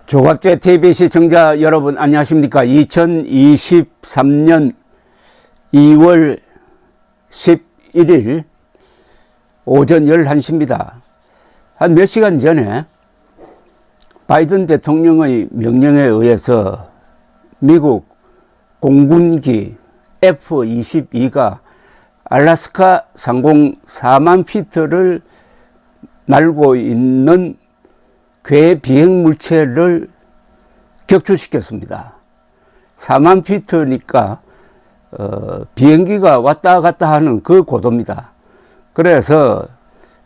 조갑제 TV 시청자 여러분 안녕하십니까. 2023년 2월 11일 오전 11시입니다. 한 몇 시간 전에 바이든 대통령의 명령에 의해서 미국 공군기 F-22가 알래스카 상공 4만 피트를 날고 있는 괴 비행 물체를 격추시켰습니다. 4만 피트니까 비행기가 왔다 갔다 하는 그 고도입니다. 그래서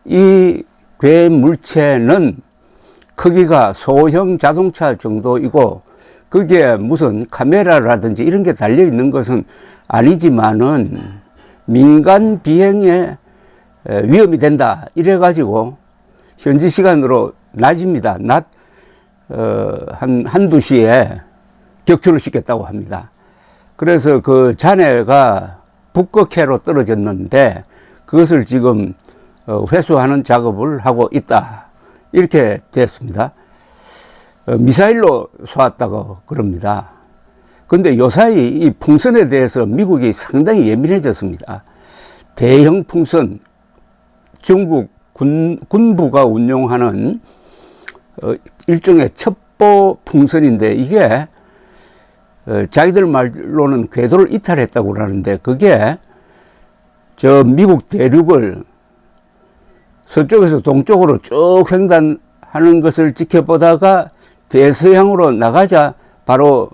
이 괴 물체는 크기가 소형 자동차 정도이고 거기에 무슨 카메라라든지 이런 게 달려 있는 것은 아니지만은 민간 비행에 위험이 된다 이래 가지고 현지 시간으로 낮입니다. 낮 한두 시에 격추를 시켰다고 합니다. 그래서 그 잔해가 북극해로 떨어졌는데 그것을 지금 회수하는 작업을 하고 있다 이렇게 됐습니다. 미사일로 쏘았다고 그럽니다. 근데 요사이 이 풍선에 대해서 미국이 상당히 예민해졌습니다. 대형 풍선, 중국 군부가 운용하는 일종의 첩보 풍선인데 이게 자기들 말로는 궤도를 이탈했다고 그러는데 그게 저 미국 대륙을 서쪽에서 동쪽으로 쭉 횡단하는 것을 지켜보다가 대서양으로 나가자 바로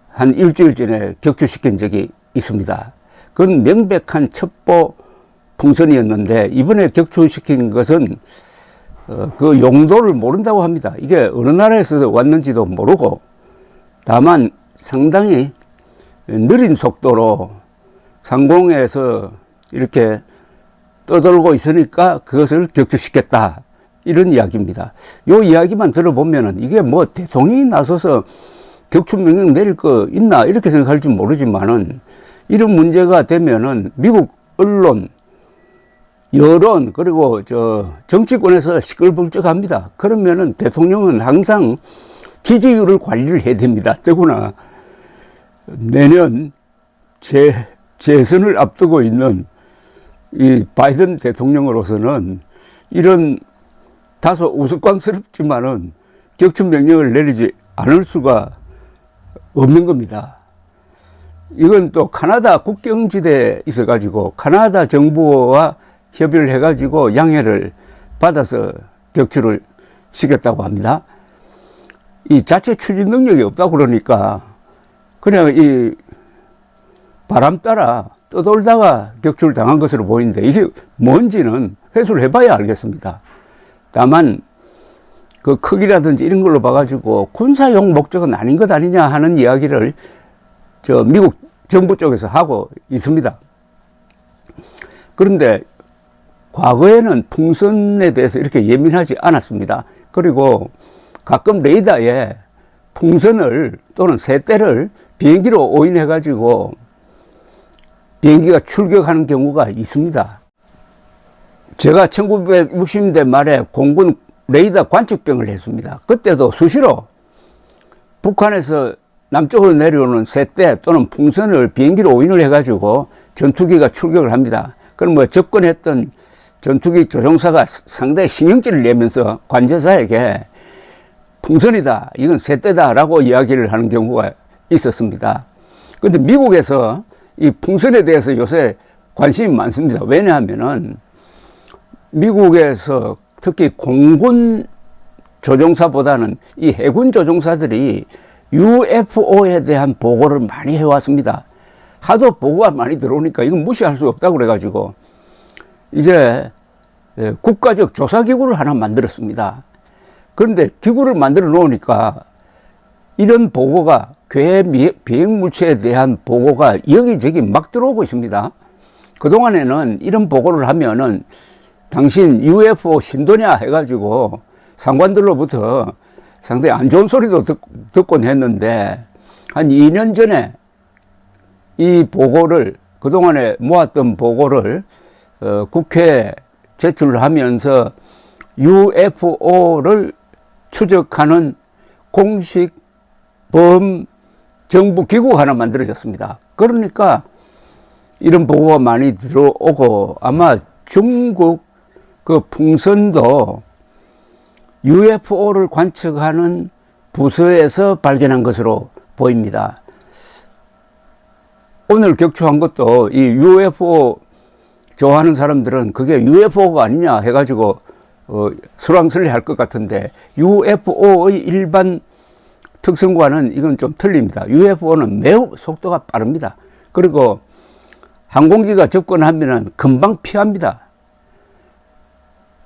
한 일주일 전에 격추시킨 적이 있습니다. 그건 명백한 첩보 풍선이었는데 이번에 격추시킨 것은 그 용도를 모른다고 합니다. 이게 어느 나라에서 왔는지도 모르고 다만 상당히 느린 속도로 상공에서 이렇게 떠돌고 있으니까 그것을 격추시켰다 이런 이야기입니다. 요 이야기만 들어보면은 이게 뭐 대통령이 나서서 격추 명령 내릴 거 있나 이렇게 생각할지 모르지만은 이런 문제가 되면은 미국 언론 여론 그리고 저 정치권에서 시끌벅적합니다. 그러면은 대통령은 항상 지지율을 관리를 해야 됩니다. 더구나 내년 재선을 앞두고 있는 이 바이든 대통령으로서는 이런 다소 우스꽝스럽지만은 격추 명령을 내리지 않을 수가 없는 겁니다. 이건 또 카나다 국경지대에 있어가지고 카나다 정부와 협의를 해가지고 양해를 받아서 격추를 시켰다고 합니다. 이 자체 추진 능력이 없다고 그러니까 그냥 이 바람 따라 떠돌다가 격추를 당한 것으로 보이는데 이게 뭔지는 회수를 해봐야 알겠습니다. 다만 그 크기라든지 이런 걸로 봐가지고 군사용 목적은 아닌 것 아니냐 하는 이야기를 저 미국 정부 쪽에서 하고 있습니다. 그런데 과거에는 풍선에 대해서 이렇게 예민하지 않았습니다. 그리고 가끔 레이더에 풍선을 또는 새떼를 비행기로 오인해 가지고 비행기가 출격하는 경우가 있습니다. 제가 1960년대 말에 공군 레이더 관측병을 했습니다. 그때도 수시로 북한에서 남쪽으로 내려오는 새떼 또는 풍선을 비행기로 오인을 해 가지고 전투기가 출격을 합니다. 그럼 뭐 접근했던 전투기 조종사가 상당히 신경질을 내면서 관제사에게 풍선이다, 이건 새떼다 라고 이야기를 하는 경우가 있었습니다. 그런데 미국에서 이 풍선에 대해서 요새 관심이 많습니다. 왜냐하면은 미국에서 특히 공군 조종사보다는 이 해군 조종사들이 UFO에 대한 보고를 많이 해왔습니다. 하도 보고가 많이 들어오니까 이건 무시할 수 없다고 그래가지고 이제 국가적 조사기구를 하나 만들었습니다. 그런데 기구를 만들어 놓으니까 이런 보고가 괴 비행물체에 대한 보고가 여기저기 막 들어오고 있습니다. 그동안에는 이런 보고를 하면은 당신 UFO 신도냐 해가지고 상관들로부터 상당히 안 좋은 소리도 듣곤 했는데 한 2년 전에 이 보고를 그동안에 모았던 보고를 국회에 제출을 하면서 UFO를 추적하는 공식 범정부 기구가 하나 만들어졌습니다. 그러니까 이런 보고가 많이 들어오고, 아마 중국 그 풍선도 UFO를 관측하는 부서에서 발견한 것으로 보입니다. 오늘 격추한 것도 이 UFO 좋아하는 사람들은 그게 UFO가 아니냐 해가지고 설왕설래 할 것 같은데, UFO의 일반 특성과는 이건 좀 틀립니다. UFO는 매우 속도가 빠릅니다. 그리고 항공기가 접근하면 금방 피합니다.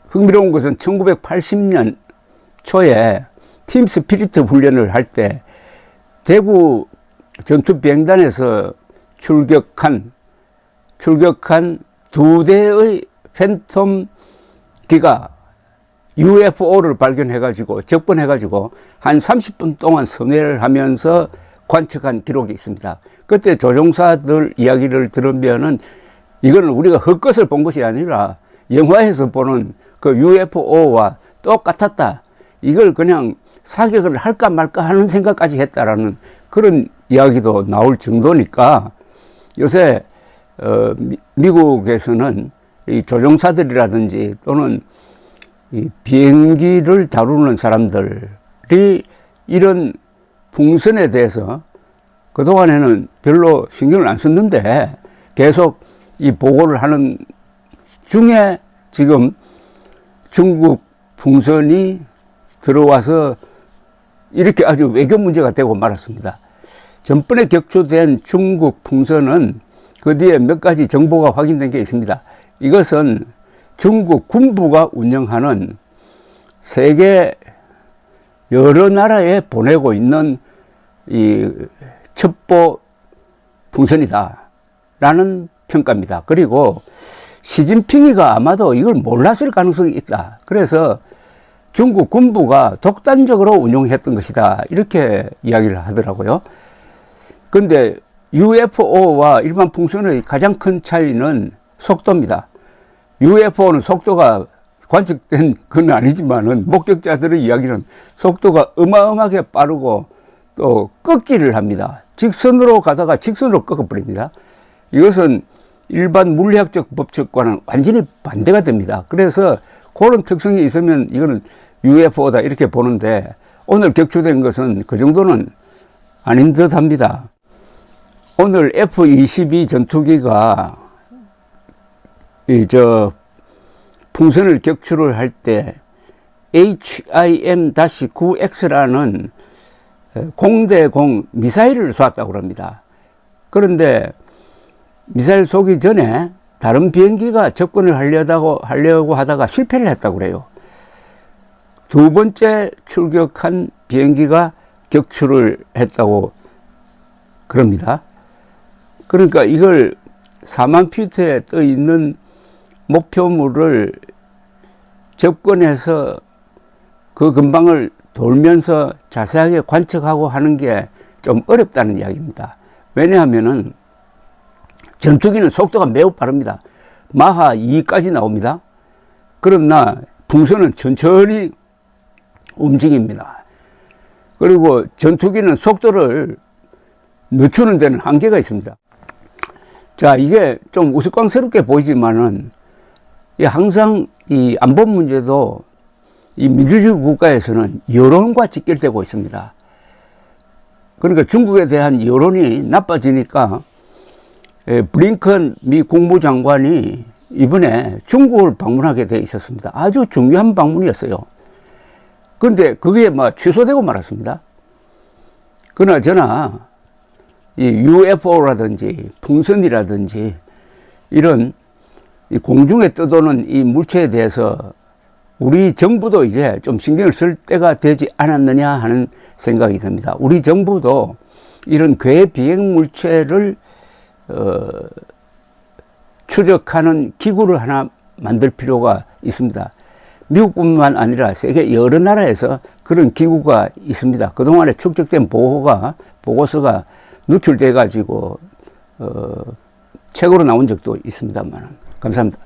흥미로운 것은 1980년 초에 팀 스피리트 훈련을 할 때 대구 전투비행단에서 출격한 2대의 팬텀기가 UFO를 발견해가지고 접근해가지고 한 30분 동안 선회를 하면서 관측한 기록이 있습니다. 그때 조종사들 이야기를 들으면은 이거는 우리가 헛것을 본 것이 아니라 영화에서 보는 그 UFO와 똑같았다. 이걸 그냥 사격을 할까 말까 하는 생각까지 했다라는 그런 이야기도 나올 정도니까, 요새 미국에서는 이 조종사들이라든지 또는 이 비행기를 다루는 사람들이 이런 풍선에 대해서 그동안에는 별로 신경을 안 썼는데 계속 이 보고를 하는 중에 지금 중국 풍선이 들어와서 이렇게 아주 외교 문제가 되고 말았습니다. 전번에 격추된 중국 풍선은 그 뒤에 몇 가지 정보가 확인된 게 있습니다. 이것은 중국 군부가 운영하는 세계 여러 나라에 보내고 있는 이 첩보 풍선이다 라는 평가입니다. 그리고 시진핑이가 아마도 이걸 몰랐을 가능성이 있다. 그래서 중국 군부가 독단적으로 운용했던 것이다, 이렇게 이야기를 하더라고요. 그런데 UFO와 일반 풍선의 가장 큰 차이는 속도입니다. UFO는 속도가 관측된 건 아니지만은 목격자들의 이야기는 속도가 어마어마하게 빠르고 또 꺾기를 합니다. 직선으로 가다가 직선으로 꺾어버립니다. 이것은 일반 물리학적 법칙과는 완전히 반대가 됩니다. 그래서 그런 특성이 있으면 이거는 UFO다 이렇게 보는데, 오늘 격추된 것은 그 정도는 아닌 듯 합니다. 오늘 F-22 전투기가 풍선을 격추를 할 때 HIM-9X라는 공대공 미사일을 쏘았다고 합니다. 그런데 미사일 쏘기 전에 다른 비행기가 접근을 하려고 하다가 실패를 했다고 그래요. 두 번째 출격한 비행기가 격추를 했다고 그럽니다. 그러니까 이걸 4만 피트에 떠 있는 목표물을 접근해서 그 근방을 돌면서 자세하게 관측하고 하는 게 좀 어렵다는 이야기입니다. 왜냐하면은 전투기는 속도가 매우 빠릅니다. 마하 2까지 나옵니다. 그러나 풍선은 천천히 움직입니다. 그리고 전투기는 속도를 늦추는 데는 한계가 있습니다. 자, 이게 좀 우스꽝스럽게 보이지만은 항상 이 안보 문제도 이 민주주의 국가에서는 여론과 직결되고 있습니다. 그러니까 중국에 대한 여론이 나빠지니까 블링컨 미 국무장관이 이번에 중국을 방문하게 돼 있었습니다. 아주 중요한 방문이었어요. 그런데 그게 취소되고 말았습니다. 그나저나 이 UFO라든지 풍선이라든지 이런 이 공중에 떠도는 이 물체에 대해서 우리 정부도 이제 좀 신경을 쓸 때가 되지 않았느냐 하는 생각이 듭니다. 우리 정부도 이런 괴 비행 물체를 추적하는 기구를 하나 만들 필요가 있습니다. 미국뿐만 아니라 세계 여러 나라에서 그런 기구가 있습니다. 그동안에 축적된 보고서가 누출돼 가지고 책으로 나온 적도 있습니다만. 감사합니다.